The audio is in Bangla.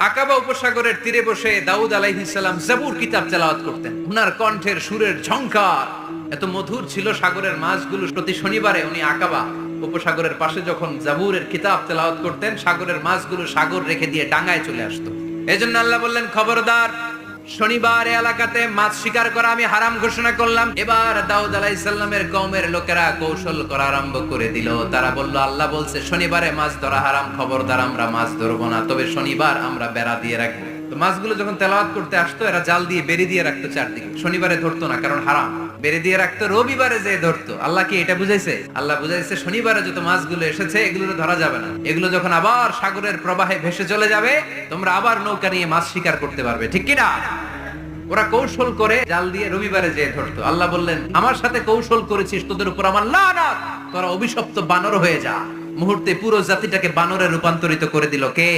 আকাবা উপসাগরের তীরে বসে দাউদ আলাইহিস সালাম জাবুর কিতাব তেলাওয়াত করতেন। উনার কণ্ঠের সুরের ঝংকার এত মধুর ছিল, সাগরের মাছগুলো প্রতি শনিবারে উনি আকাবা উপসাগরের পাশে যখন জাবুরের কিতাব তেলাওয়াত করতেন, সাগরের মাছগুলো সাগর রেখে দিয়ে ডাঙায় চলে আসতো। এজন্য আল্লাহ বললেন, খবরদার, শনিবার এলাকাতে মাছ শিকার করা আমি হারাম ঘোষণা করলাম। এবার দাউদ আলাইহিস সালামের কওমের লোকেরা কৌশল করা আরম্ভ করে দিল। তারা বলল, আল্লাহ বলছে শনিবারে মাছ ধরা হারাম, খবরদার আমরা মাছ ধরবো না, তবে শনিবার আমরা বেড়া দিয়ে রাখবো। তো মাছগুলো যখন তেলাওয়াত করতে আসতো, এরা জাল দিয়ে বেরি দিয়ে রাখতো চারদিকে, শনিবারে ধরতো না, কারণ হারাম। বেরি দিয়ে রাখতো, রবিবারে যে ধরতো। আল্লাহ কি এটা বুঝাইছে? আল্লাহ বুঝাইছে শনিবারে যত মাছগুলো এসেছে এগুলো ধরা যাবে না, এগুলো যখন আবার সাগরের প্রবাহে ভেসে চলে যাবে, তোমরা আবার নৌকা নিয়ে মাছ শিকার করতে পারবে, ঠিক কিনা? ওরা কৌশল করে জাল দিয়ে রবিবারে যে ধরতো। আল্লাহ বললেন, আমার সাথে কৌশল করেছিস, তোদের উপর আমার লানত, তোরা অভিশপ্ত বানর হয়ে যা। মুহূর্তে পুরো জাতিটাকে বানরে রূপান্তরিত করে দিল কে?